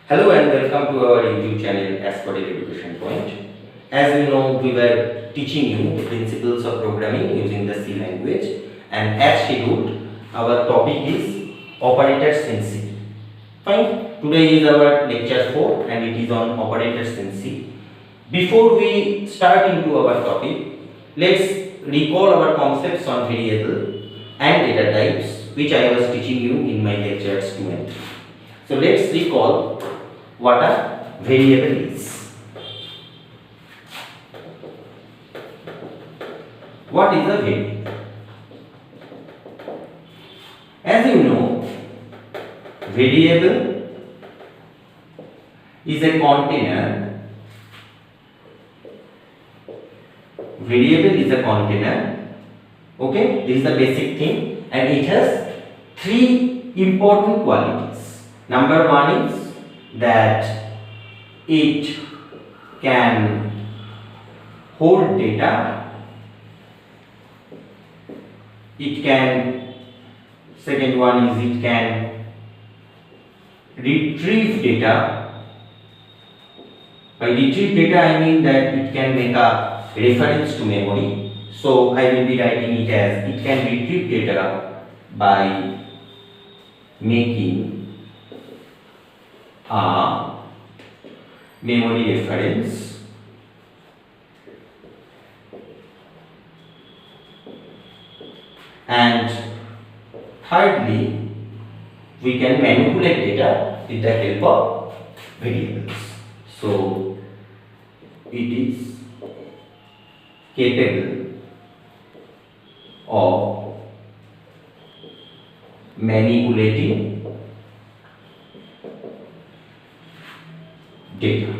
Hello and welcome to our YouTube channel Asphodel Education Point. As you know, we were teaching you the principles of programming using the C language, and as scheduled, our topic is operators in C. Fine. Today is our lecture 4 and it is on operators in C. Before we start into our topic, let's recall our concepts on variable and data types which I was teaching you in my lectures 2 and 3. So let's recall what a variable is. What is a variable? As you know, variable is a container. Variable is a container. Okay, this is the basic thing, and it has three important qualities. Number one is that it can hold data. Second one is it can retrieve data. By retrieve data I mean that it can make a reference to memory. So I will be writing it as it can retrieve data by making a memory reference, and thirdly we can manipulate data with the help of variables. So it is capable of manipulating data.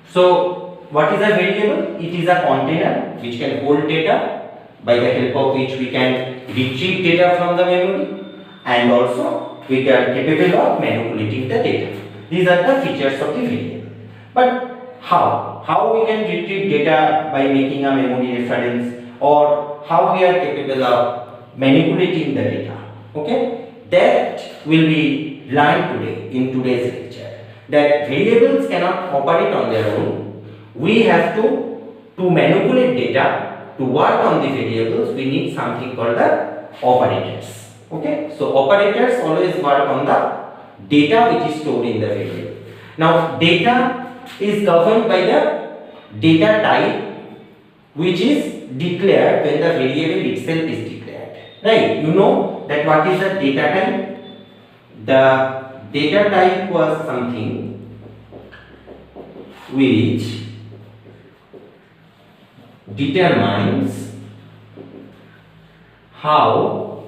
So what is a variable? It is a container which can hold data, by the help of which we can retrieve data from the memory, and also we are capable of manipulating the data. These are the features of the variable. But how we can retrieve data by making a memory reference, or how we are capable of manipulating the data? Okay, that will be learned today in today's lecture. That variables cannot operate on their own. We have to manipulate data, to work on the variables, we need something called the operators. Okay, so operators always work on the data which is stored in the variable. Now data is governed by the data type which is declared when the variable itself is declared. Right, you know that what is the data type? The data type was something which determines how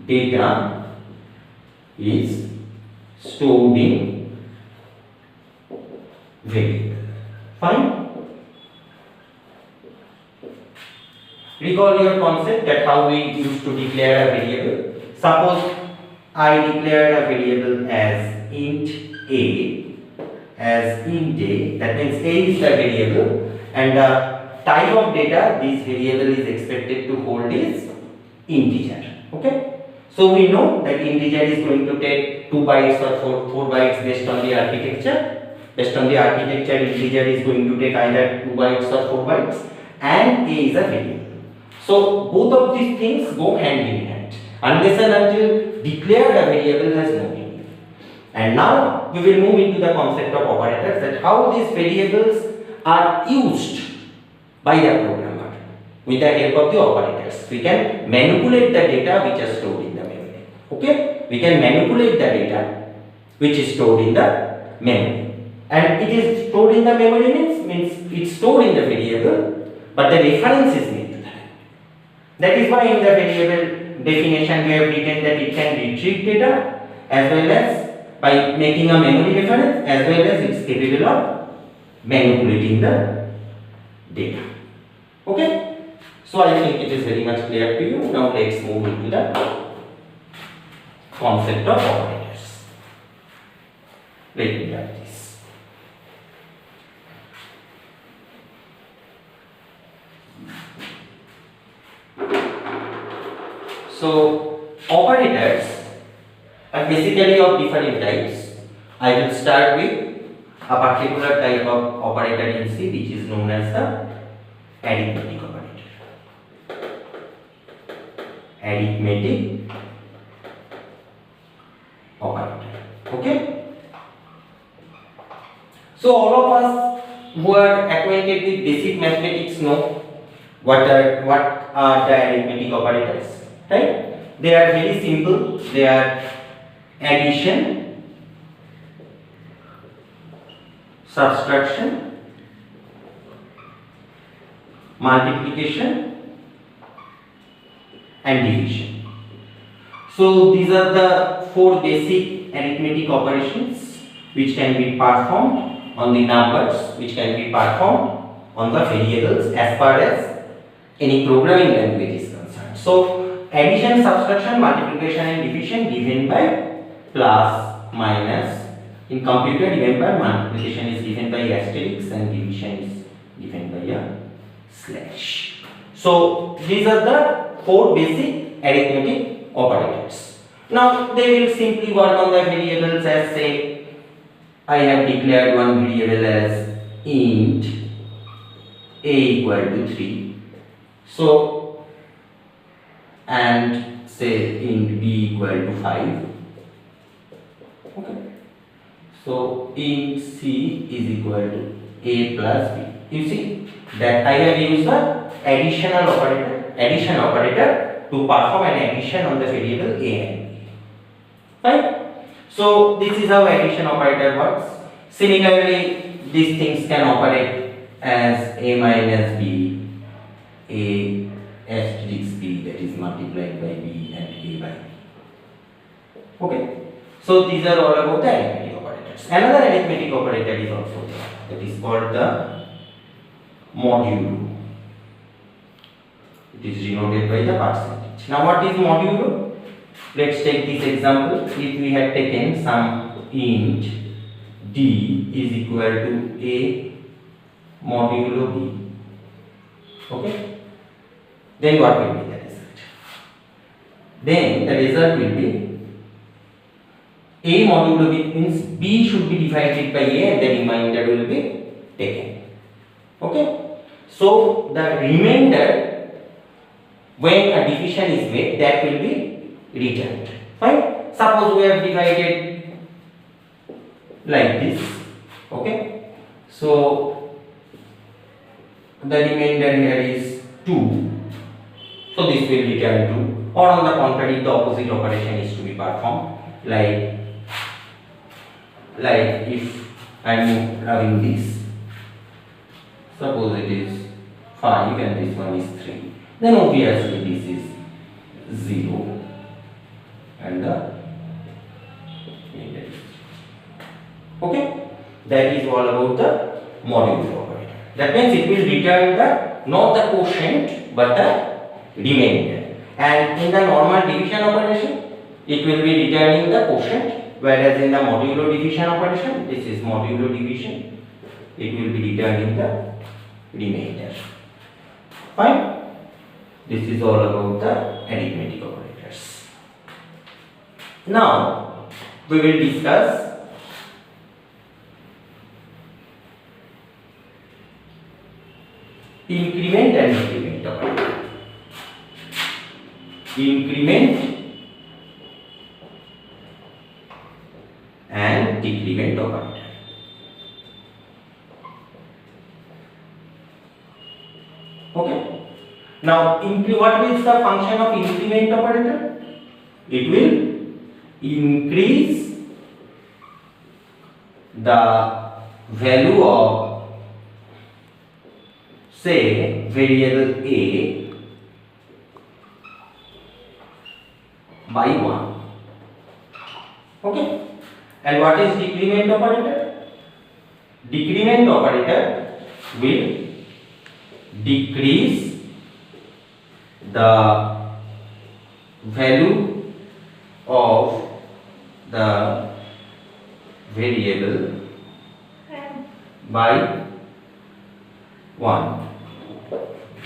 data is stored in variable. Fine. Recall your concept that how we used to declare a variable. Suppose I declared a variable as int a, that means a is the variable, and the type of data this variable is expected to hold is integer. Okay, so we know that integer is going to take 2 bytes or 4 bytes based on the architecture. Based on the architecture, integer is going to take either 2 bytes or 4 bytes, and a is a variable. So both of these things go hand in hand, unless and until declared a variable has no meaning. And now we will move into the concept of operators, that how these variables are used by the programmer with the help of the operators. We can manipulate the data which is stored in the memory. Okay, we can manipulate the data which is stored in the memory, and it is stored in the memory means it's stored in the variable, but the reference is made to that. That is why in the variable definition we have written that it can retrieve data, as well as by making a memory reference, as well as it's capable of manipulating the data. Okay, so I think it is very much clear to you. Now let's move into the concept of operators. Let me write this. So operators are basically of different types. I will start with a particular type of operator in C, which is known as the arithmetic operator. Arithmetic operator. Okay. So all of us who are acquainted with basic mathematics know what are the arithmetic operators, right? They are very simple. They are addition, subtraction, multiplication, and division. So these are the four basic arithmetic operations which can be performed on the numbers, which can be performed on the variables as far as any programming language is concerned. So addition, subtraction, multiplication and division given by plus, minus. In computer, given by multiplication is given by asterisk and division is given by a slash. So these are the four basic arithmetic operators. Now they will simply work on the variables as, say, I have declared one variable as int a equal to 3. So, and say int b equal to 5. Okay. So int c is equal to a plus b. You see that I have used the addition operator to perform an addition on the variable a and b. Right? So this is how addition operator works. Similarly, these things can operate as a minus b, a asterisk b, that is multiplied by b, and a by b. Okay. So these are all about the arithmetic operators. Another arithmetic operator is also there, that is called the modulo. It is denoted by the percentage. Now what is modulo? Let's take this example. If we had taken some int d is equal to a modulo b, okay, then what will be the result? Then the result will be a modulo b, means b should be divided by a and the remainder will be taken. Okay, so the remainder, when a division is made, that will be returned. Fine. Suppose we have divided like this. Okay. So the remainder here is 2. So this will return 2. Or on the contrary, the opposite operation is to be performed. Like if I am having this, suppose it is 5 and this one is 3, then obviously this is 0 and the remainder. Okay, that is all about the modulo operator. That means it will return the not the quotient but the remainder. And in the normal division operation, it will be returning the quotient, whereas in the modulo division operation, this is modulo division, it will be returning the remainder. Fine. This is all about the arithmetic operators. Now we will discuss increment and decrement operator. Increment and decrement operator. Okay. Now, what is the function of increment operator? It will increase the value of, say, variable a by 1. Okay. And what is decrement operator? Decrement operator will decrease the value of the variable by 1.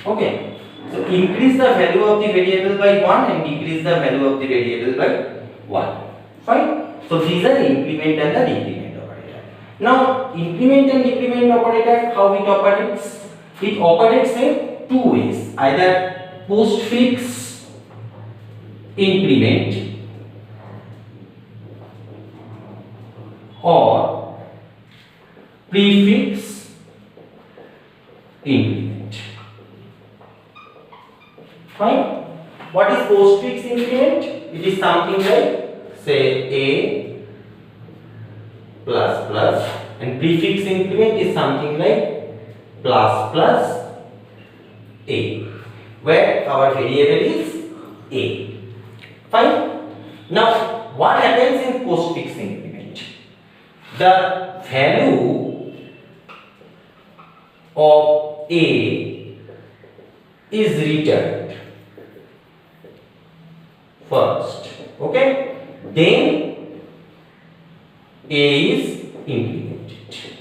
Okay. So increase the value of the variable by 1 and decrease the value of the variable by 1. Fine. So these are increment and the decrement operator. Now increment and decrement operator, how it operates? It operates in two ways. Either postfix increment or prefix increment. Fine. What is postfix increment? It is something like, say, A plus plus, and prefix increment is something like plus plus A, where our variable is A. Fine. Now, what happens in postfix increment? The value of A is returned first, okay, then A is incremented.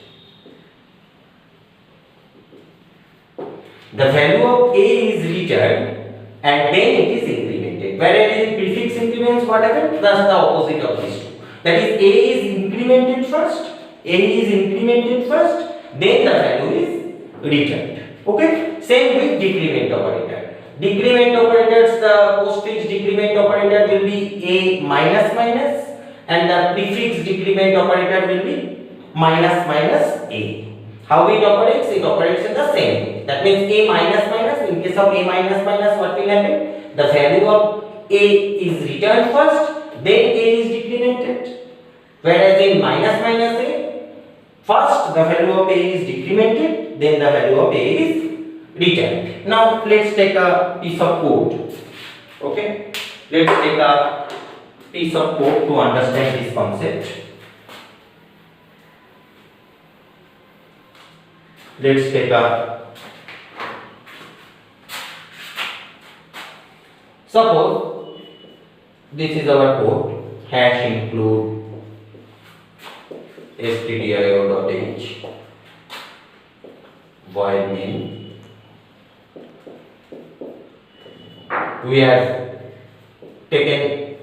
The value of A is returned and then it is incremented. Whereas in prefix increments, what happens? That's the opposite of these two. That is, A is incremented first, then the value is returned. Okay, same with decrement operator. Decrement operators, the postfix decrement operator will be A minus minus, and the prefix decrement operator will be minus minus A. How it operates? It operates in the same way. That means A minus minus, in case of A minus minus, what will happen? The value of A is returned first, then A is decremented. Whereas in minus minus A, first the value of A is decremented, then the value of A is returned. Now let's take a piece of code. Okay, let's take a piece of code to understand this concept. Let's take a, suppose this is our code, hash include stdio.h void main. We have taken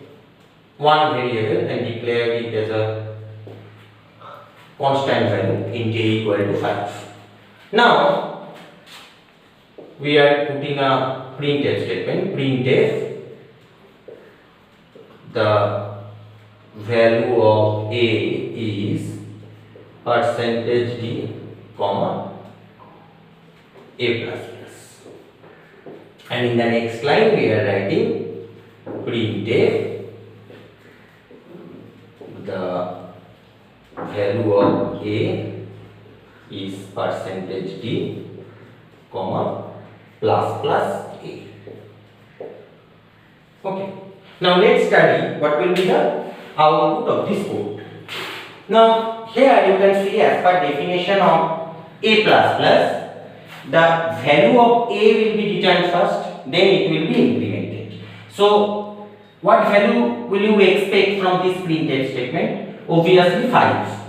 one variable and declared it as a constant value int a equal to 5. Now we are putting a printf statement. Printf the value of A is %d comma A plus plus, and in the next line we are writing printf the value of A is %d comma plus plus A. Okay. Now let's study what will be the output of this code. Now here you can see, as per definition of A plus plus, the value of A will be returned first, then it will be incremented. So what value will you expect from this printf statement? Obviously 5,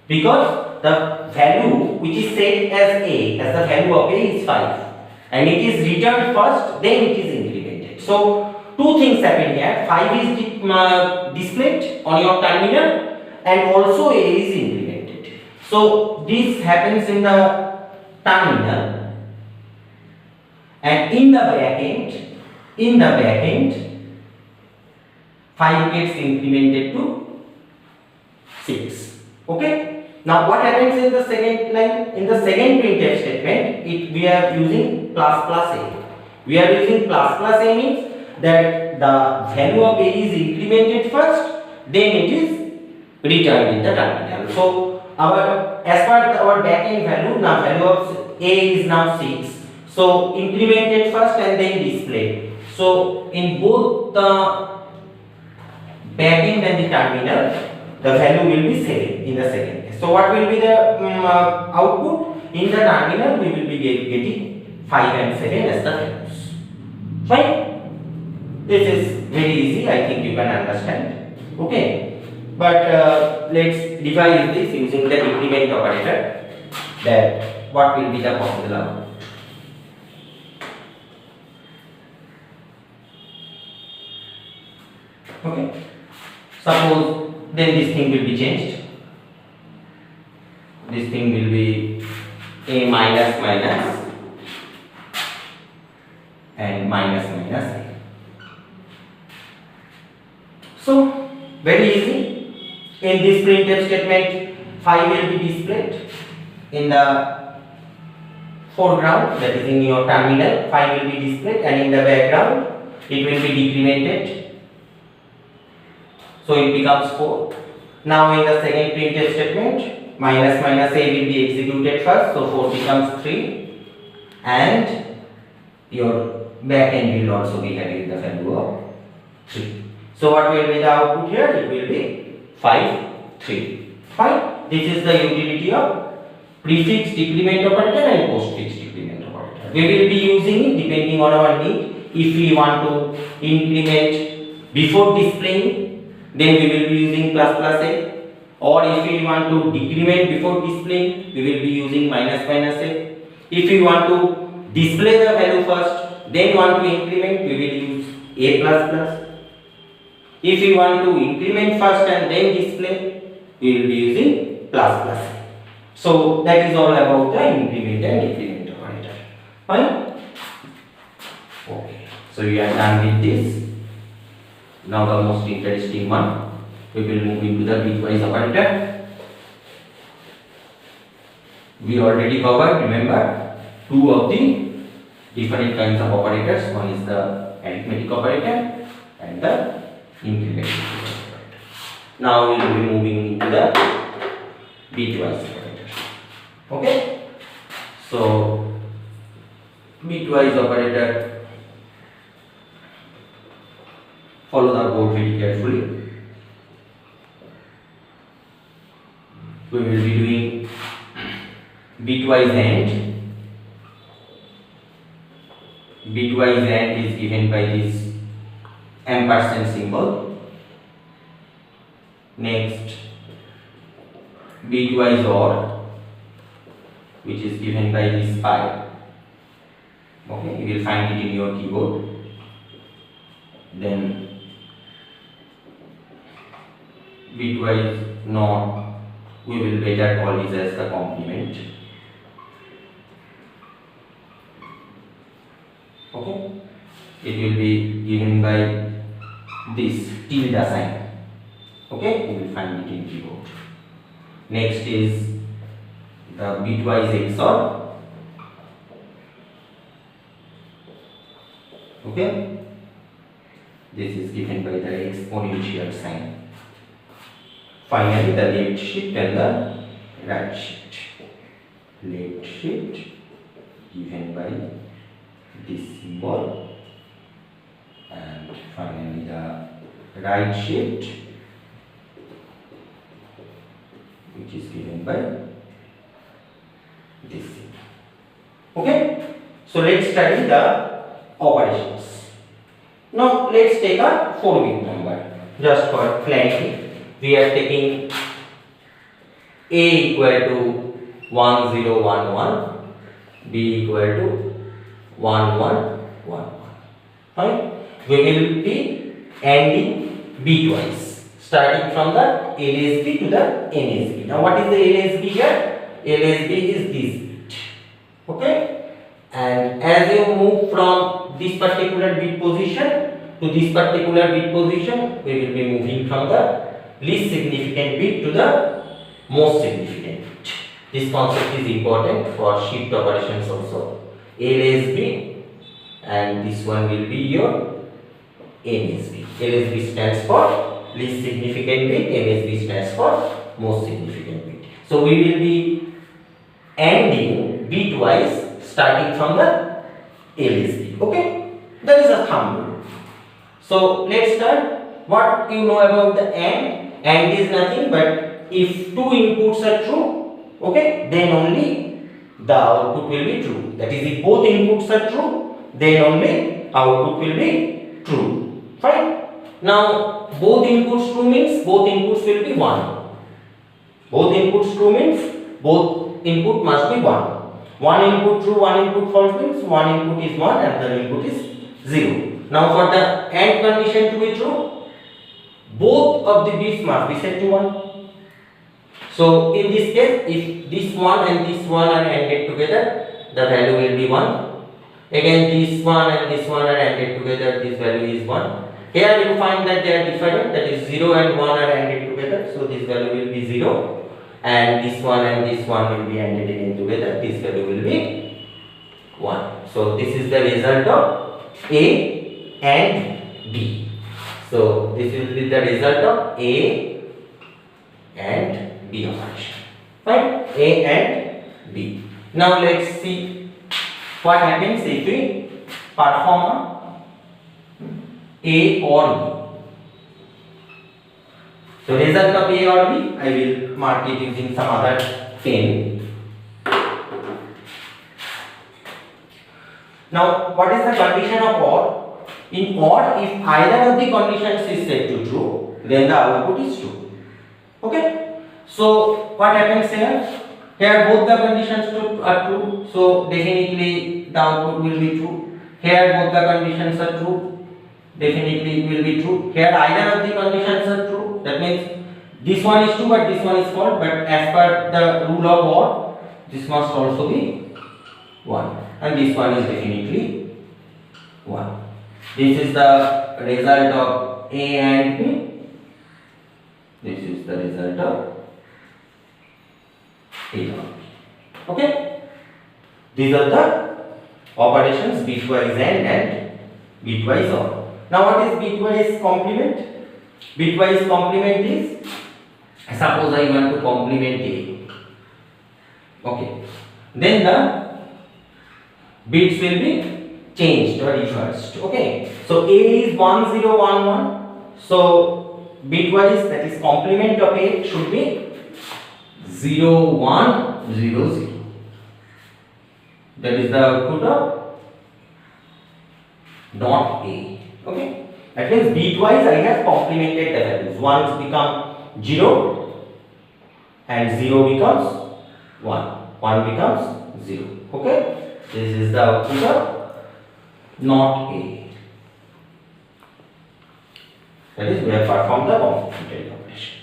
because the value which is set as A, as the value of A is 5, and it is returned first, then it is incremented. So two things happen here. 5 is displayed on your terminal, and also A is incremented. So this happens in the terminal, and in the backend 5 gets incremented to 6. Okay. Now what happens in the second line? In the second printf statement, we are using plus plus A. We are using plus plus A means that the value of A is incremented first, then it is returned in the terminal. So as per our backend value, now value of A is now 6. So incremented first and then displayed. So in both the backend and the terminal, the value will be 7 in the second case. So what will be the output? In the terminal we will be getting 5 and 7 as the values. Fine. This is very easy, I think you can understand. Okay. But let's revise this using the decrement operator, that what will be the formula. Okay. Suppose then this thing will be changed. This thing will be a minus minus and minus minus a. So very easy. In this printf statement, 5 will be displayed in the foreground, that is in your terminal. 5 will be displayed, and in the background it will be decremented, so it becomes 4. Now in the second printf statement, minus minus a will be executed first, so 4 becomes 3, and your back end will also be having the value of 3. So what will be the output here? It will be 5, 3. Fine. This is the utility of prefix decrement operator and postfix decrement operator. We will be using it depending on our need. If we want to increment before displaying, then we will be using plus plus a. Or if we want to decrement before displaying, we will be using minus minus a. If we want to display the value first, then want to increment, we will use a plus plus. If we want to increment first and then display, we will be using plus plus. So that is all about the increment and decrement operator. Fine? Okay. So we are done with this. Now the most interesting one. We will move into the bitwise operator. We already covered, remember, two of the different kinds of operators. One is the arithmetic operator and the increment operator. Now we will be moving into the bitwise operator. Okay? So bitwise operator, follow the board very carefully. We will be doing bitwise AND. Bitwise AND is given by this ampersand symbol. Next, bitwise OR, which is given by this pi. Okay, you will find it in your keyboard. Then bitwise NOT, we will later call this as the complement. Okay, it will be given by this tilde sign. Okay, you will find it in keyboard. Next is the bitwise XOR. Okay, this is given by the exponential sign. Finally, the left shift and the right shift. Left shift given by this symbol, and finally the right shift, which is given by this symbol. Okay, so let's study the operations. Now let's take a 4-bit number. Just for clarity, we are taking A equal to 1011, B equal to 1111. Fine. We will be ANDing bitwise, starting from the LSB to the NSB. Now what is the LSB here? LSB is this bit. Okay. And as you move from this particular bit position to this particular bit position, we will be moving from the least significant bit to the most significant bit. This concept is important for shift operations also. LSB, and this one will be your NSB. LSB stands for least significant bit, NSB stands for most significant bit. So we will be ANDing bitwise starting from the LSB. Okay, that is a thumb rule. So let's start. What you know about the AND? AND is nothing but if two inputs are true, okay, then only the output will be true. That is, if both inputs are true, then only output will be true. Fine. Now both inputs true means both inputs will be 1. Both inputs true means both input must be 1. One input true, one input false means one input is 1 and the input is 0. Now for the AND condition to be true, both of the bits must be set to 1. So in this case, if this one and this one are ANDed together, the value will be 1. Again, this one and this one are ANDed together, this value is 1. Here you find that they are different, that is 0 and 1 are ANDed together, so this value will be 0. And this one will be ANDed again together, this value will be 1. So this is the result of A and B. So this will be the result of A and B operation. Fine? A and B. Now let's see what happens if we perform A or B. So result of A or B, I will mark it using some other pen. Now what is the condition of OR? In OR, if either of the conditions is set to true, then the output is true. Okay? So what happens here? Here both the conditions are true, so definitely the output will be true. Here both the conditions are true, definitely it will be true. Here either of the conditions are true, that means this one is true but this one is false, but as per the rule of OR, this must also be 1, and this one is definitely 1. This is the result of A and B. This is the result of A and B. Okay? These are the operations bitwise AND and bitwise OR. Now what is bitwise complement? Bitwise complement is, suppose I want to complement A. Okay. Then the bits will be changed or reversed. Okay. So A is 1 0 1 1. So bitwise, that is complement of A, should be 0 1 0 0. That is the output of not A. Okay. That means bitwise I have complemented the values. 1 become 0 and 0 becomes 1. 1 becomes 0. Okay. This is the output of not A. That is, we have performed the complementary operation.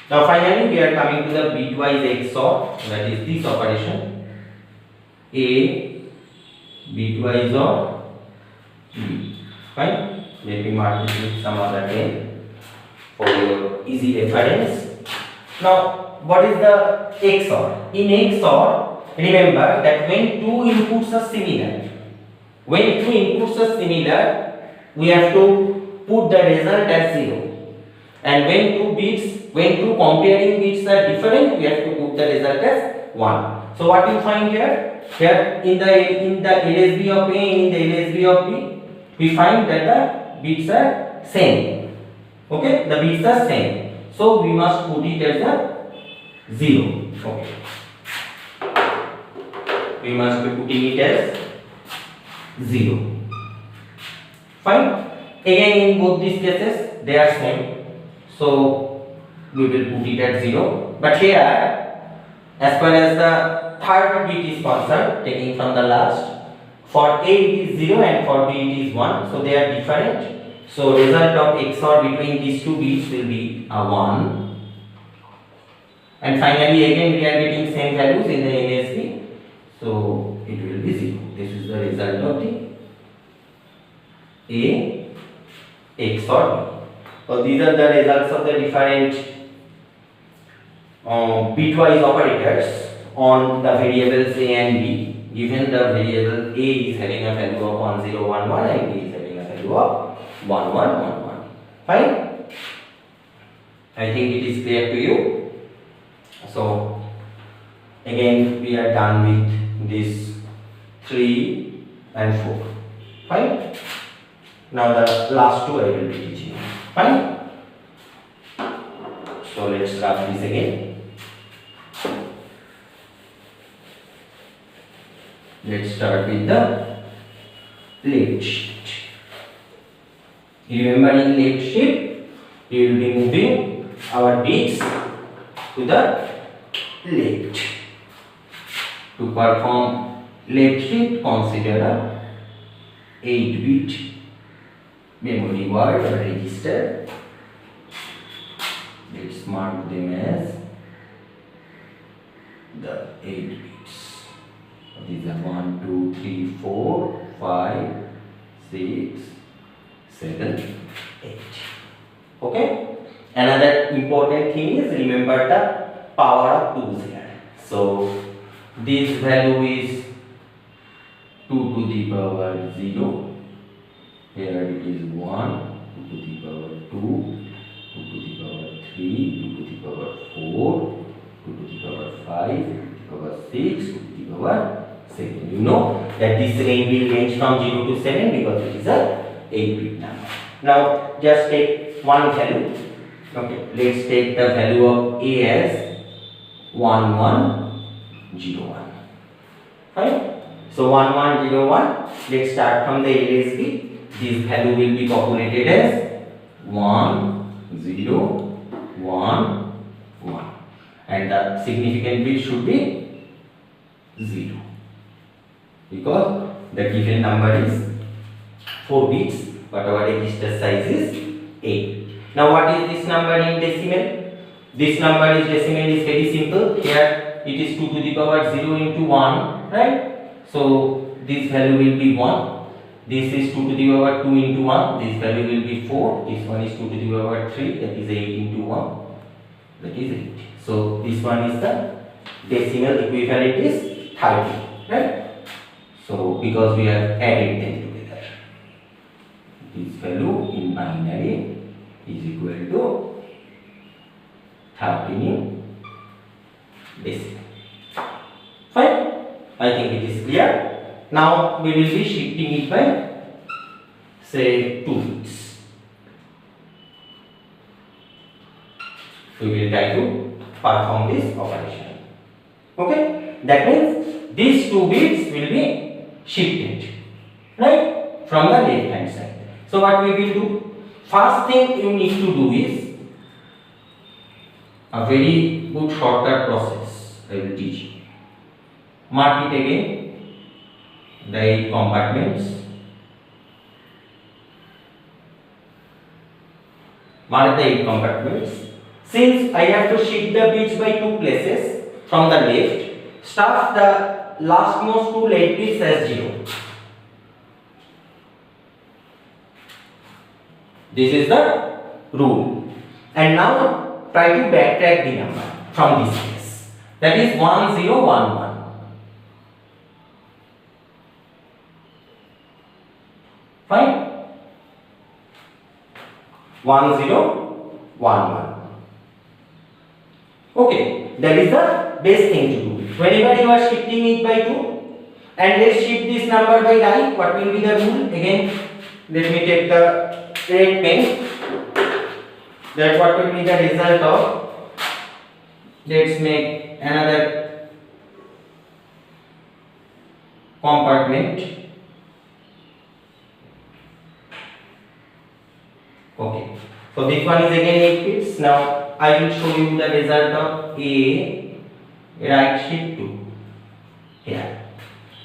Now finally we are coming to the bitwise XOR, that is this operation. A bitwise OR B. Fine. Let me mark it with some other pen for your easy reference. Now what is the XOR? In XOR, remember that when two inputs are similar, we have to put the result as 0. And when two comparing bits are different, we have to put the result as 1. So what you find here? Here in the LSB of A and in the LSB of B, we find that the bits are same. Okay, the bits are same. So we must put it as a 0. Okay. We must be putting it as 0. Fine. Again, in both these cases, they are same. So we will put it at 0. But here, as far as the third bit is concerned, taking from the last, for A it is 0 and for B it is 1. So they are different. So result of XOR between these two bits will be a 1. And finally again we are getting same values in the MSB. So it will be 0. This is the result of the A XOR B. So these are the results of the different bitwise operators on the variables A and B. Given the variable A is having a value of 1 0 1 1 and B is having a value of 1 1 1 1. Fine. I think it is clear to you. So again we are done with this 3 and 4. Fine. Now the last two I will be teaching. Fine. So let's start this again. Let's start with the left shift. Remember, in left shift we will be moving our bits to the left. To perform left shift, consider a 8-bit memory word or register. mark them as the 8 bits. These are 1, 2, 3, 4, 5, 6, 7, 8. Okay. Another important thing is remember the power of 2s here. So this value is 2 to the power 0. Here it is 1, 2 to the power 2, 2 to the power 3, 2 to the power 4, 2 to the power 5, 2 to the power 6, 2 to the power 7. You know that this range will range from 0 to 7 because it is a 8-bit number. Now just take one value. Okay, let's take the value of A as 1101. Fine. So 1101. Let's start from the LSB. This value will be populated as 1, 0, 1, 1, and the significant bit should be 0 because the given number is 4 bits, but our register size is 8. Now what is this number in decimal? This number is decimal is very simple. Here it is 2 to the power 0 into 1, right? So this value will be 1. This is 2 to the power 2 into 1. This value will be 4. This one is 2 to the power 3. That is 8 into 1. That is 8. So this one is the decimal equivalent is 30, right? So because we have added them together, this value in binary is equal to 13 in decimal. Fine. I think it is clear. Now we will be shifting it by say 2 bits. We will try to perform this operation. Okay? That means these 2 bits will be shifted, right, from the left hand side. So what we will do? First thing you need to do is a very good shortcut process. I will teach you. Mark it again. The 8 compartments. Mark the 8 compartments. Since I have to shift the bits by 2 places from the left, stuff the lastmost 2 left bits as 0. This is the rule. And now try to backtrack the number from this place. That is 1011. Fine. 1011. Okay, that is the best thing to do. Whenever you are shifting it by 2, and let's shift this number by right, what will be the rule? Again, let me take the red pen. That what will be the result of? Let's make another compartment. Okay, so this one is again 8 bits. Now I will show you the result of A right shift 2 here.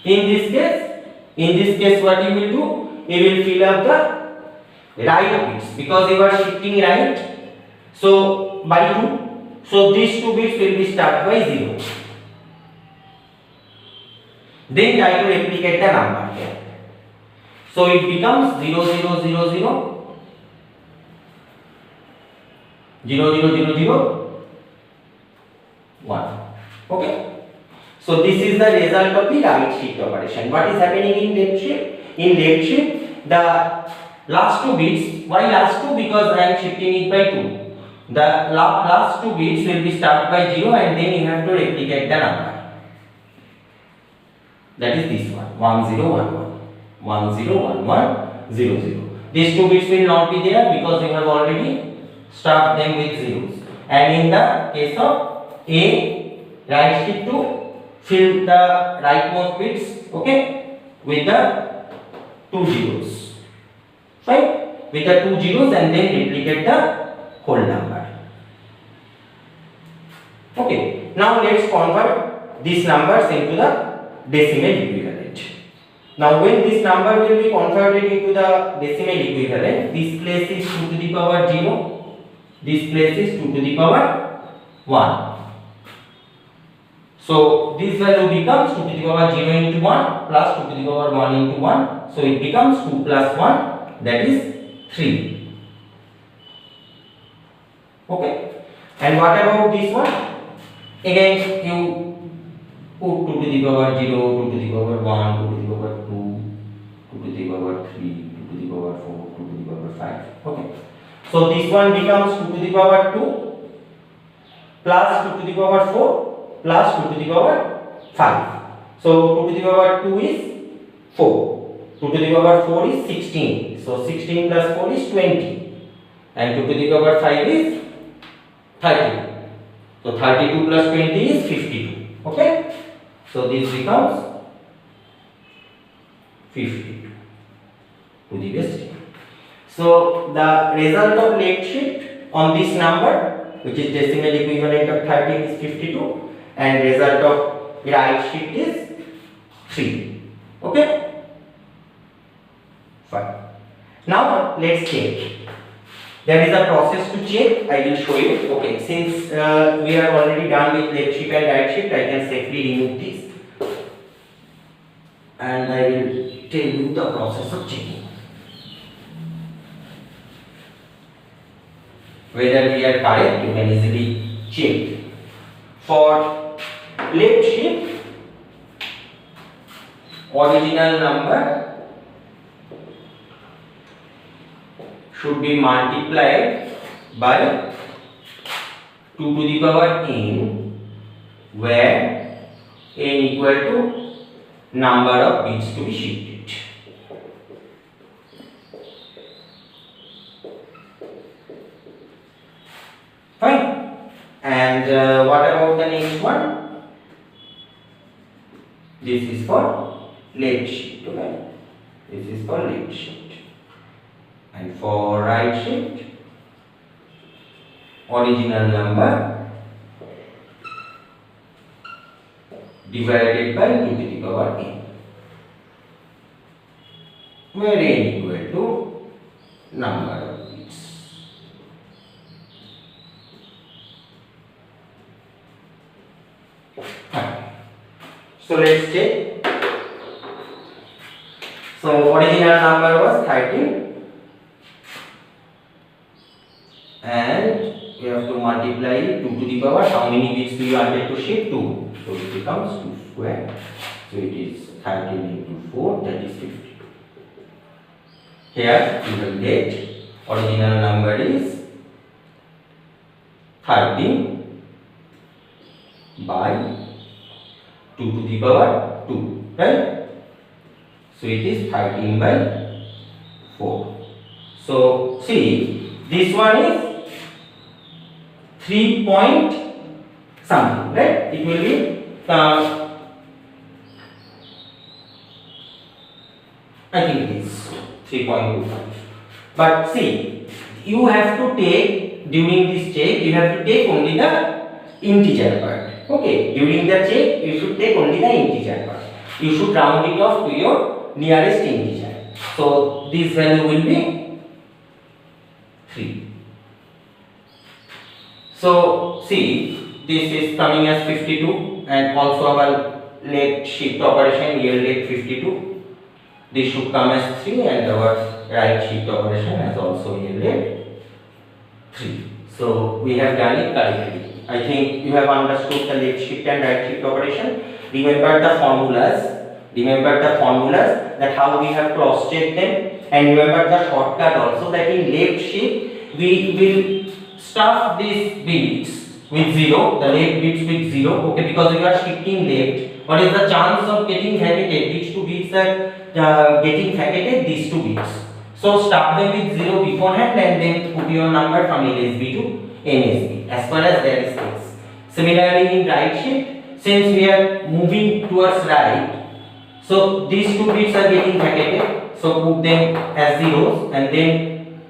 In this case what you will do? You will fill up the right bits because you are shifting right. So by 2, so these 2 bits will be start by 0. Then try to replicate the number here. So it becomes 0 0 0 0. 0 0 0 0 1. Okay. So this is the result of the right shift operation. What is happening in left shift? In left shift, the last 2 bits. Why last 2? Because I am shifting it by 2. The last 2 bits will be start by 0 and then you have to replicate the number. That is this one. 1 0 1 1. 1 0 1 1 0 0. These 2 bits will not be there because you have already start them with zeros. And in the case of A, right shift to fill the rightmost bits, okay, with the 2 zeros. Fine? With the 2 zeros and then replicate the whole number. Okay. Now let's convert these numbers into the decimal equivalent. Now when this number will be converted into the decimal equivalent, this place is 2 to the power 0. This place is 2 to the power 1. So this value becomes 2 to the power 0 into 1 plus 2 to the power 1 into 1. So it becomes 2 plus 1, that is 3. Okay. And what about this one? Again you put 2 to the power 0, 2 to the power 1, 2 to the power 2, 2 to the power 3, 2 to the power 4, 2 to the power 5. Okay. So this one becomes 2 to the power 2 plus 2 to the power 4 plus 2 to the power 5. So 2 to the power 2 is 4. 2 to the power 4 is 16. So 16 plus 4 is 20. And 2 to the power 5 is 30. So 32 plus 20 is 52. Okay. So this becomes 52 to the base 10. So the result of left shift on this number, which is decimal equivalent of 13, is 52. And result of right shift is 3. Okay, fine. Now let's check. There is a process to check. I will show you. Okay, since we are already done with left shift and right shift, I can safely remove this, and I will tell you the process of checking whether we are correct. You can easily check. For left shift, original number should be multiplied by 2 to the power n, where n equal to number of bits to be shifted. Fine. And what about the next one? This is for left shift. Okay. This is for left shift. And for right shift, original number divided by 2 to the power n, where n equal to number of bits. So let's check. So original number was 13, and we have to multiply 2 to the power. How many bits do you wanted to shift? 2. So it becomes 2 square. So it is 13 into 4, that is 52. Here you will get original number is 13 by 2 to the power 2, right? So it is 13 by 4. So see, this one is 3 point something, right? It will be I think it is 3.25. But see, you have to take, during this check, you have to take only the integer part. Okay, during the check, you should take only the integer part. You should round it off to your nearest integer. So this value will be 3. So see, this is coming as 52, and also our left shift operation yielded 52. This should come as 3, and our right shift operation has also yielded 3. So we have done it correctly. I think you have understood the left shift and right shift operation. Remember the formulas. Remember the formulas, that how we have cross-checked them, and remember the shortcut also, that in left shift we will stuff these bits with 0, the left bits with 0. Okay, because we are shifting left. What is the chance of getting vacated? Which two bits are getting vacated? These two bits. So stuff them with 0 beforehand, and then put your number from LSB to NSB as far as that is concerned. Similarly in right shift, since we are moving towards right, so these two bits are getting vacated, so put them as zeros, and then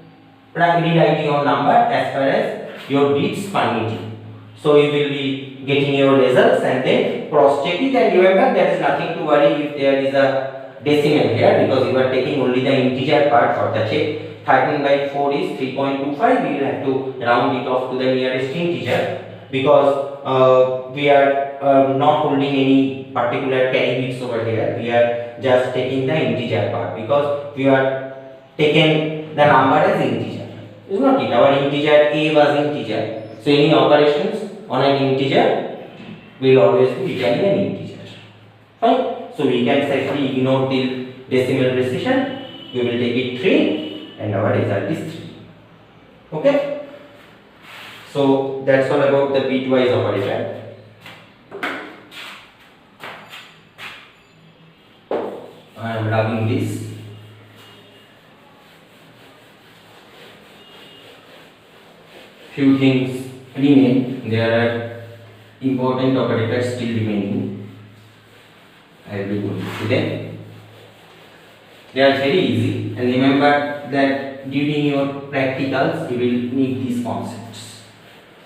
rewrite your number as far as your bits permitting. So you will be getting your results, and then cross check it, and remember there is nothing to worry if there is a decimal here, because you are taking only the integer part for the check. 13 by 4 is 3.25. We will have to round it off to the nearest integer. because we are not holding any particular carry bits over here. We are just taking the integer part because we are taken the number as integer. Is not it? Our integer a was integer. So any operations on an integer will always be returning an integer. Fine. So we can safely ignore till decimal precision. We will take it 3 and our result is 3. Okay. So that's all about the bitwise operator. I am rubbing this. Few things remain. There are important operators still remaining. I will go to them. They are very easy, and remember that during your practicals you will need these concepts.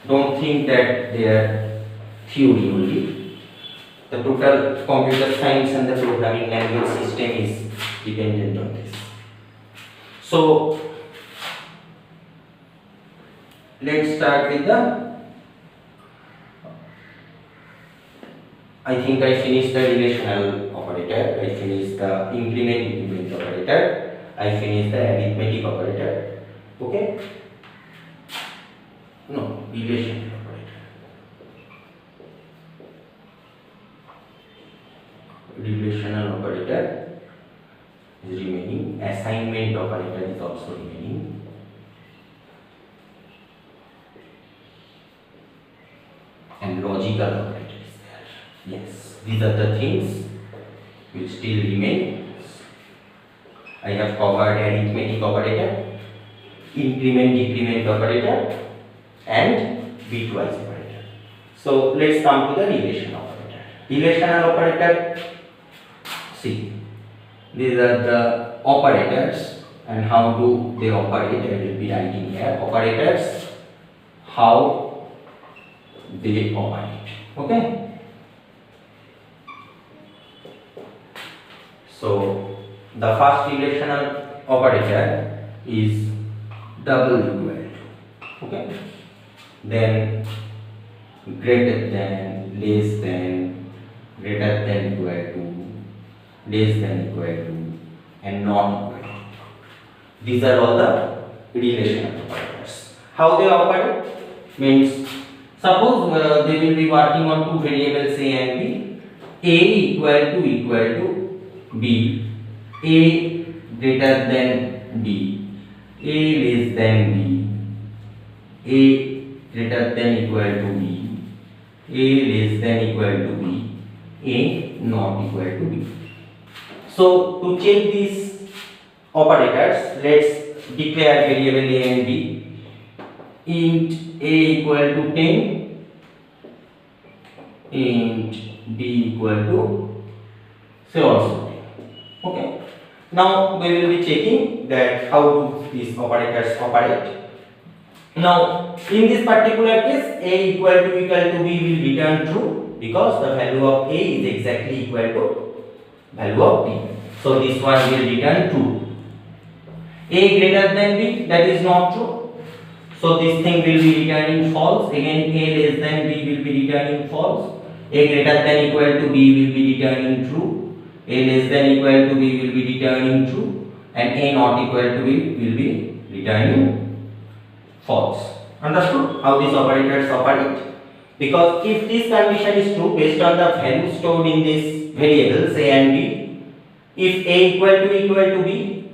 Don't think that they are theory only. The total computer science and the programming language system is dependent on this. So let's start with I think I finished the relational operator, I finished the increment operator, I finished the arithmetic operator. Okay? No, relational operator. Relational operator is remaining, assignment operator is also remaining. And logical operator is there. Yes, these are the things which still remain. I have covered arithmetic operator, increment decrement operator, and bitwise operator. So let's come to the relational operator. Relational operator, see, these are the operators and how do they operate. I will be writing here operators, how they operate. Okay. So the first relational operator is double equal to. Okay. Then greater than, less than, greater than equal to, less than equal to, and not equal to. These are all the relational operators. How they operate means, suppose they will be working on two variables a and b. A equal to b, a greater than b, a less than b, a greater than equal to b, a less than equal to b, a not equal to b. So to check these operators, let's declare variable a and b. Int a equal to 10, int b equal to say also 10. Okay. Now we will be checking that how do these operators operate. Now in this particular case, a equal to b will return true because the value of a is exactly equal to value of b. So this one will return true. A greater than b, that is not true. So this thing will be returning false. Again, a less than b will be returning false. A greater than equal to b will be returning true. A less than equal to b will be returning true, and a not equal to b will be returning false. Understood how these operators operate? Because if this condition is true based on the value stored in these variables a and b, if a equal to b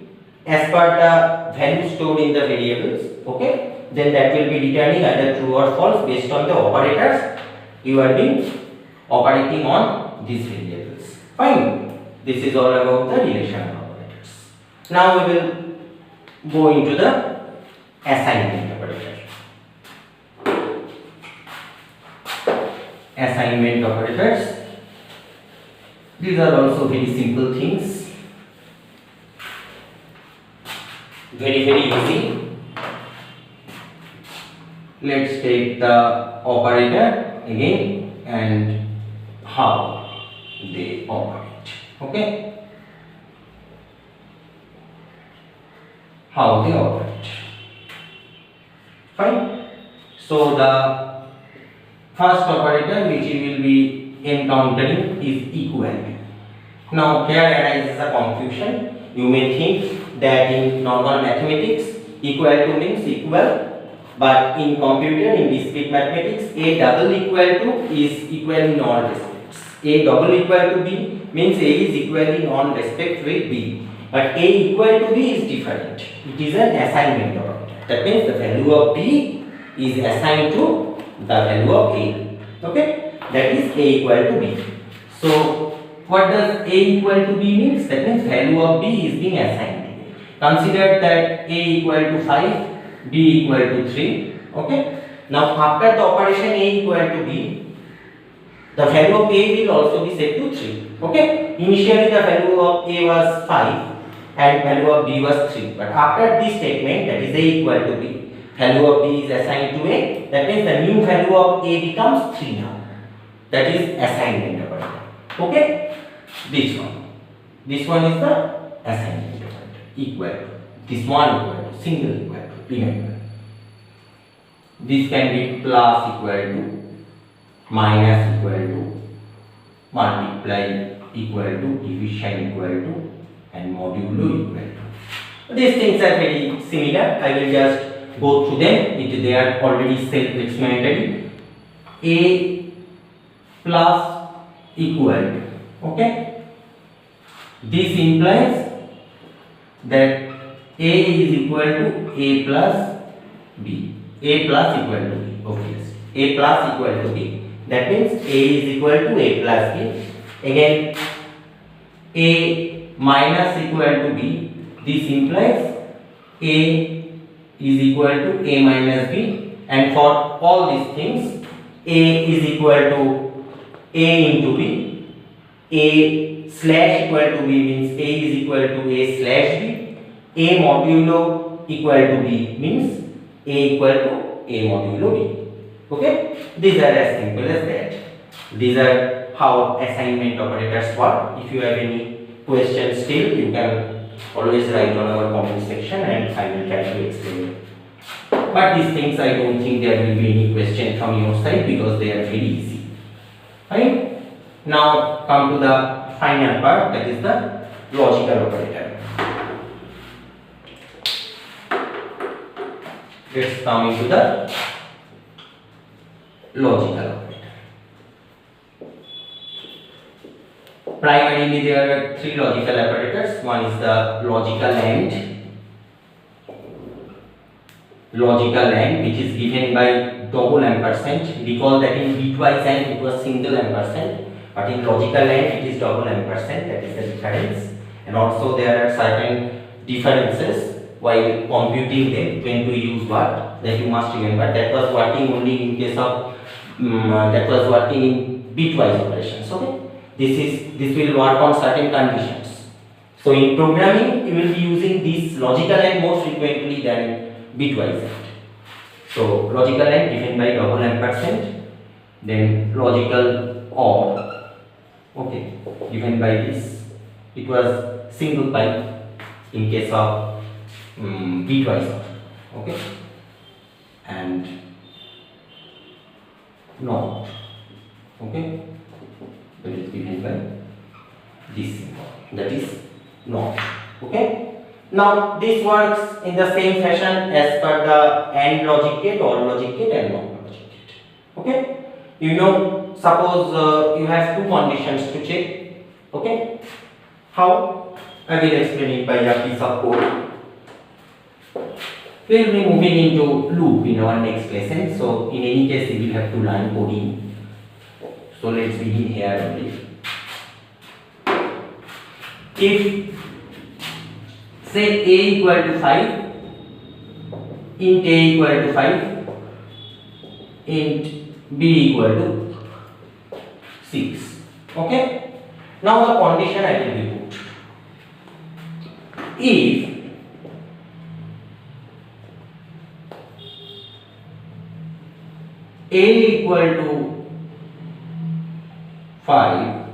as per the value stored in the variables, okay, then that will be returning either true or false based on the operators you are being operating on these variables. Fine. This is all about the relational operators. Now we will go into the assignment operator. Assignment operators. These are also very simple things. Very easy. Let's take the operator again and how they operate. Okay, how they operate. Fine. So the first operator which you will be encountering is equal. Now here arises a confusion. You may think that in normal mathematics equal to means equal, but in computer, in discrete mathematics, a double equal to is equal in all respects. A double equal to b means a is equal in all respect with b, but a equal to b is different. It is an assignment operator. That means the value of b is assigned to the value of a. Okay, that is a equal to b. So what does a equal to b means? That means value of b is being assigned to b. Consider that a equal to 5, b equal to 3. Okay. Now after the operation a equal to b, the value of a will also be set to 3. Okay. Initially the value of a was 5 and value of b was 3. But after this statement, that is a equal to b, value of b is assigned to a. That means the new value of a becomes 3 now. That is assignment operator. Okay. This one is the assignment operator. Equal to. This one equal to. Single equal to. Remember. This can be plus equal to, minus equal to, multiply equal to, division equal to, and modulo equal to. These things are very similar. I will just go through them. They are already self-explanatory. A plus equal to. Okay. This implies that a is equal to a plus b. A plus equal to b. Obviously. A plus equal to b. That means a is equal to a plus b. Again, a minus equal to b. This implies a is equal to a minus b. And for all these things, a is equal to a into b. A slash equal to b means a is equal to a slash b. A modulo equal to b means a equal to a modulo b. Okay? These are as simple as that. These are how assignment operators work. If you have any questions still, you can always write on our comment section and I will try to explain it. But these things I don't think there will be any question from your side because they are very easy. Right? Now come to the final part, that is the logical operator. Let's come into the logical operator. Primarily there are three logical operators. One is the logical AND. Logical AND, which is given by double ampersand. Recall that in bitwise AND it was single ampersand. But in logical AND it is double ampersand, that is the difference. And also there are certain differences while computing them, when to use what, that you must remember. That was working only in case of that was working in bitwise operations. Okay, this will work on certain conditions. So in programming you will be using this logical AND more frequently than bitwise AND. So logical AND given by double ampersand, then logical OR. Okay, given by this, it was single pipe in case of bitwise OR. Okay, and NOT. Okay, that is given by this symbol, that is NOT. Okay, now this works in the same fashion as per the AND logic gate, OR logic gate, and NOT logic gate. Okay. You know, suppose you have two conditions to check. Okay, how? I will explain it by a piece of code. We will be moving into loop in our next lesson. So in any case, we will have to learn coding. So let's begin here only. If say a equal to 5, int a equal to 5, int b equal to 6. Okay. Now the condition I will be put. If a equal to 5,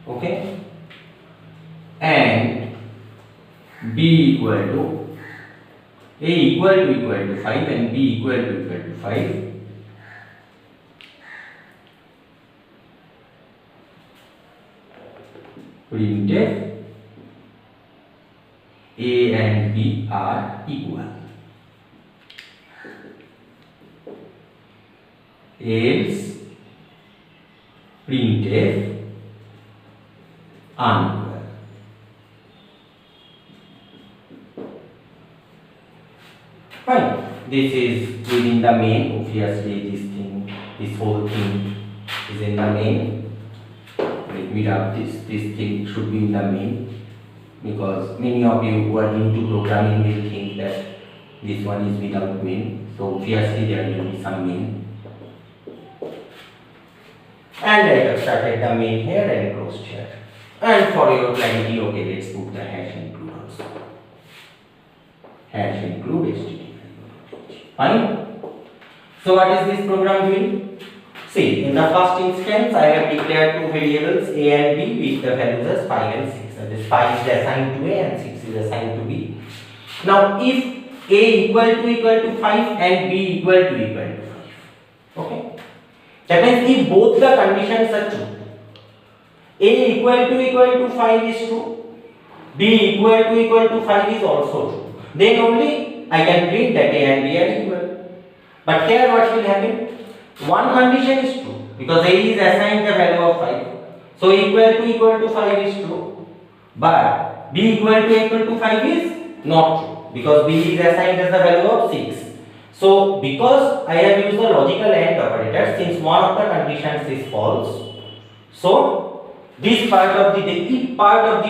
okay, and b equal to a equal to 5 and b equal to 5, printf A and B are equal, else printf unequal. Fine. This is within the main. Obviously, this whole thing is in the main. Let me wrap this. This thing should be in the main, because many of you who are new to programming will think that this one is without main. So obviously there will be some main. And I have started the main here and closed here. And for your clarity, okay, let's put the hash include also. Hash include HTTP. Fine. So what is this program doing? See, in the first instance, I have declared two variables A and B with the values as 5 and 6. That is 5 is assigned to A and 6 is assigned to B. Now, if A equal to 5 and B equal to 5, okay? That means if both the conditions are true, A equal to 5 is true, B equal to 5 is also true, then only I can print that A and B are equal. But here what will happen? One condition is true because A is assigned the value of 5. So equal to 5 is true. But B equal to 5 is not true because B is assigned as the value of 6. So because I have used the logical AND operator, since one of the conditions is false, so this part of the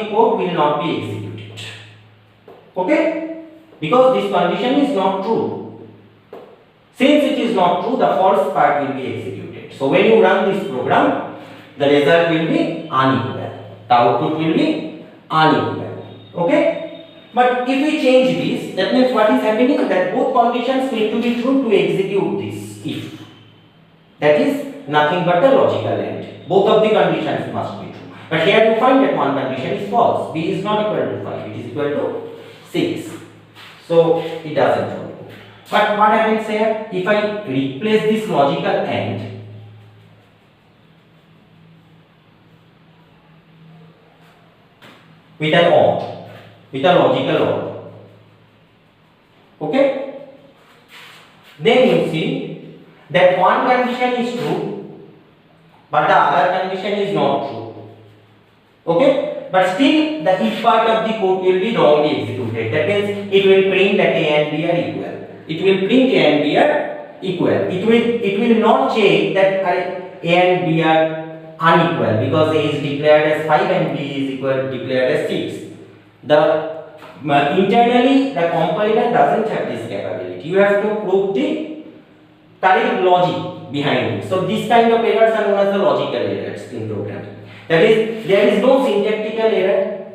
code will not be executed. Okay? Because this condition is not true. Since it is not true, the false part will be executed. So when you run this program, the result will be unequal. The output will be unequal. Okay? But if we change this, that means what is happening? That both conditions need to be true to execute this if. That is nothing but a logical AND. Both of the conditions must be true. But here you find that one condition is false. B is not equal to 5. It is equal to 6. So it doesn't follow. But what happens here? If I replace this logical AND with an OR, with a logical OR, okay? Then you see that one condition is true, but the other condition is not true. Okay? But still the if part of the code will be wrongly executed. That means it will print that A and B are equal. It will print A and B are equal. It will not check that A and B are unequal because A is declared as 5 and B is declared as 6. Internally the compiler doesn't have this capability. You have to prove the correct logic behind it. So this kind of errors are known as the logical errors in programming. That is, there is no syntactical error.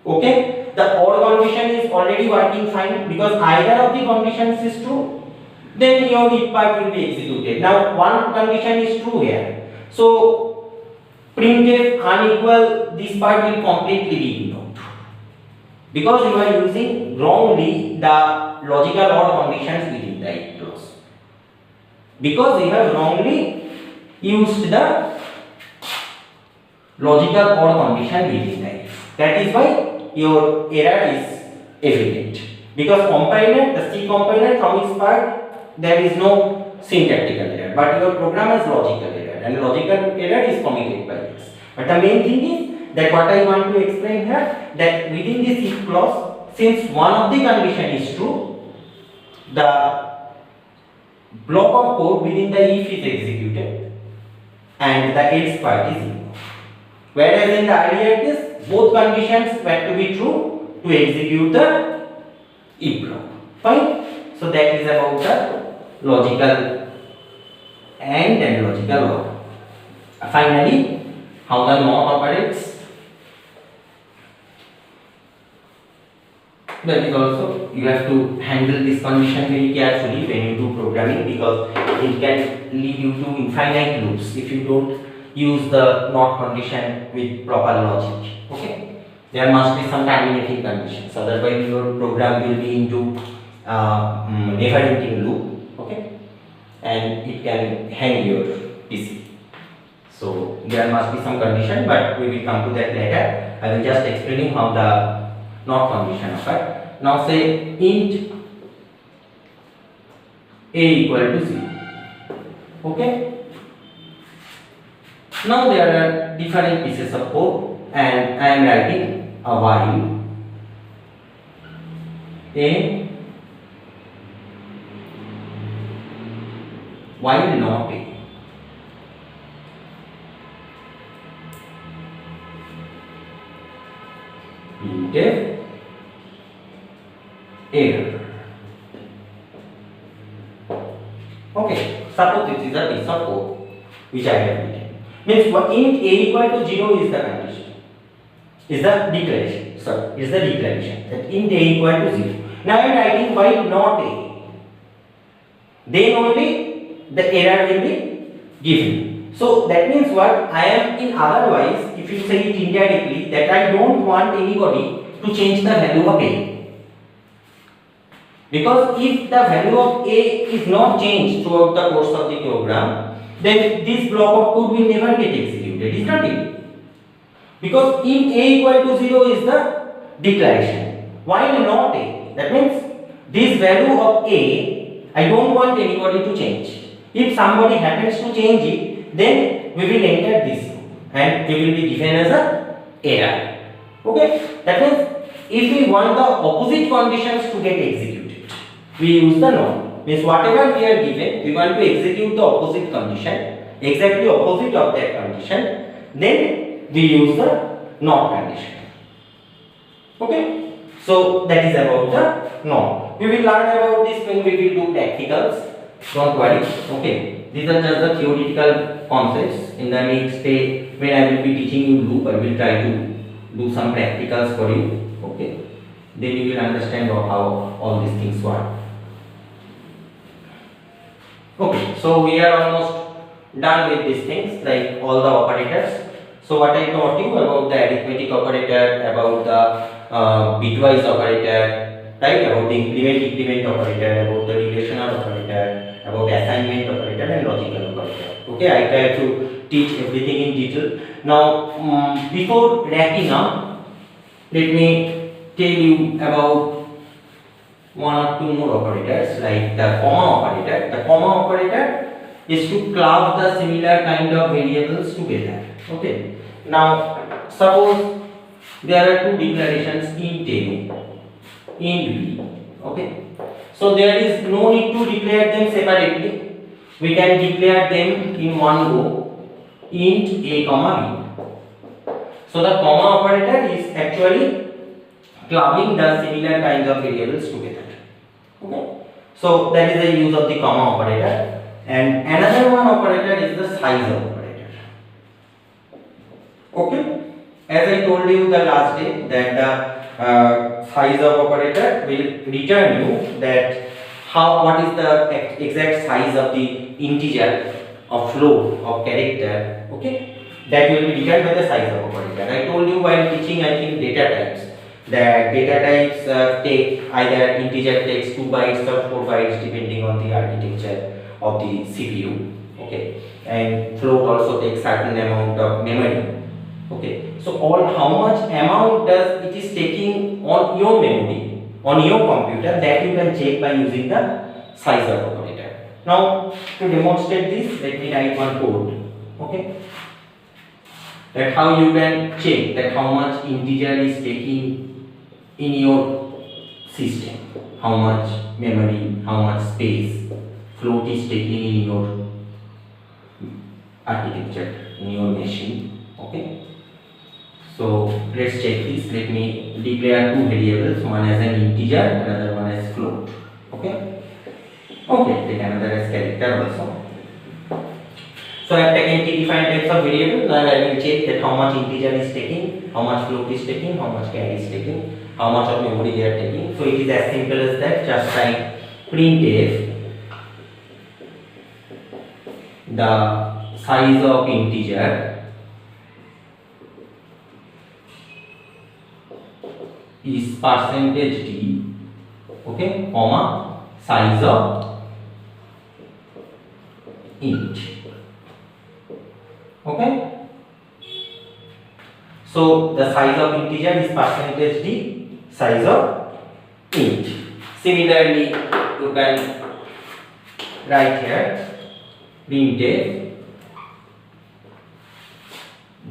Okay, the OR condition is already working fine because either of the conditions is true. Then your if part will be executed. Now one condition is true here. So printf unequal, this part will completely be ignored because you are using wrongly the logical OR conditions within the if clause. Because you have wrongly used the logical OR condition within the if. That is why your error is evident. Because compiler, the C compiler from its part, there is no syntactical error, but your program has logical error, and logical error is committed by this. But the main thing is that what I want to explain here, that within this if clause, since one of the condition is true, the block of code within the if is executed and the else part is ignored. Whereas in the earlier case, both conditions were to be true to execute the if block. Fine. So that is about the logical AND and logical OR. Finally, how the NOT operates. That is also, you have to handle this condition very carefully when you do programming because it can lead you to infinite loops if you don't use the NOT condition with proper logic. Okay, there must be some terminating conditions, otherwise your program will be into never-ending loop. Okay, and it can hang your PC. So there must be some condition, but we will come to that later. I will just explaining how the not condition occur. Now say int a equal to 0. Okay. Now there are different pieces of code, and I am writing a while not a. Printf error. Okay, suppose this is a piece of code which I have written. Means int a equal to 0 is the condition, is the declaration. Sorry, is the declaration that int a equal to 0. Now I am writing while not a. Then only the error will be given. So that means what I am in otherwise, if you say it indirectly, that I don't want anybody to change the value of a. Because if the value of a is not changed throughout the course of the program, then this block of code will never get executed, is not it? Because int a equal to 0 is the declaration, while not a. That means this value of a, I don't want anybody to change. If somebody happens to change it, then we will enter this and we will be given as a error. Okay? That means if we want the opposite conditions to get executed, we use the not. Means whatever we are given, we want to execute the opposite condition, exactly opposite of that condition, then we use the not condition. Okay? So that is about the not. We will learn about this when we will do practicals. Don't worry. Okay? These are just the theoretical concepts. In the next day, when I will be teaching you loop, I will try to do some practicals for you. Okay? Then you will understand how all these things work. Okay, so we are almost done with these things, like all the operators. So what I taught you about the arithmetic operator, about the bitwise operator, right? About the increment operator, about the relational operator, about assignment operator and logical operator. Okay, I try to teach everything in detail. Now, before wrapping up, let me tell you about one or two more operators, like the comma operator. The comma operator is to club the similar kind of variables together. Okay. Now, suppose there are two declarations int a, int b. Okay. So there is no need to declare them separately. We can declare them in one go, int a comma b. So the comma operator is actually clubbing the similar kinds of variables together. Okay. So that is the use of the comma operator. And another one operator is the size operator. Okay. As I told you the last day that the size of operator will return you that what is the exact size of the integer of float of character. Okay. That will be returned by the size of operator. I told you while teaching, I think, data types. That data types take either integer takes 2 bytes or 4 bytes depending on the architecture of the CPU. Okay, and float also takes certain amount of memory. Okay, so how much amount does it is taking on your memory, on your computer, that you can check by using the size of operator. Now to demonstrate this, let me write one code. Okay, that how you can check that how much integer is taking in your system, how much memory, how much space float is taking in your architecture, in your machine. Okay, so let's check this. Let me declare two variables, one as an integer, another one as float. Okay, take another as character also. So I have taken t defined types of variable. Now I will check that how much integer is taking, how much float is taking, how much carry is taking, how much of memory they are taking. So it is as simple as that. Just write printf the size of integer is %d, okay, comma size of int. Okay. So the size of integer is percentage d, size of int. Similarly, you can write here printf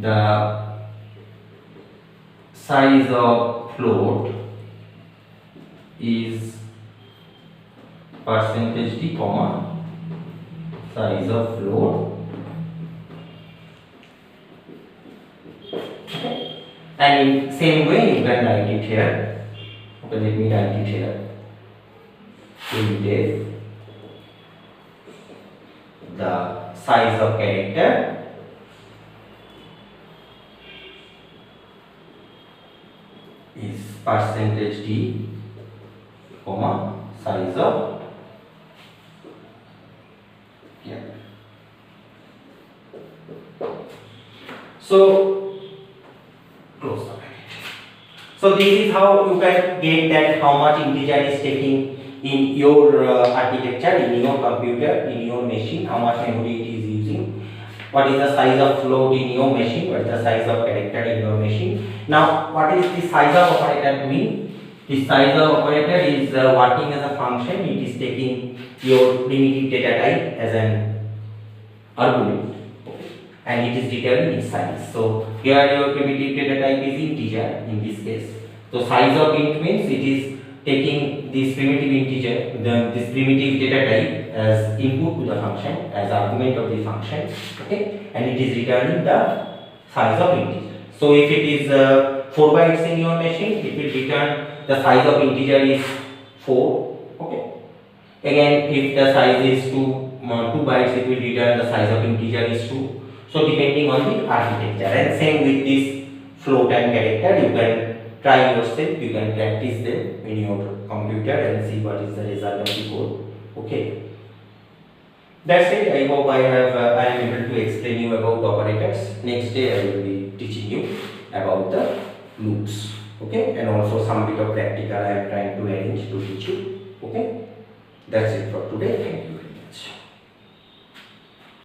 the size of float is percentage d comma size of float. And in same way you can write it here. Okay, let me write it here. Printf the size of character is percentage d comma size of character. So close the bracket. So this is how you can get that how much integer is taking in your architecture, in your computer, in your machine, how much memory it is using, what is the size of float in your machine, what is the size of character in your machine. Now what is the size of operator doing? The size of operator is working as a function. It is taking your primitive data type as an argument, and it is returning its size. So here your primitive data type is integer in this case. So size of int means it is taking this primitive integer, this primitive data type as input to the function, as argument of the function, okay, and it is returning the size of integer. So if it is 4 bytes in your machine, it will return the size of integer is 4, okay. Again, if the size is 2 bytes, it will return the size of integer is 2. So depending on the architecture, and same with this float and character, you can try yourself, you can practice them in your computer and see what is the result of the code. Okay, that's it. I hope I am able to explain you about operators. Next day I will be teaching you about the loops. Okay, and also some bit of practical I am trying to arrange to teach you. Okay, that's it for today. Thank you.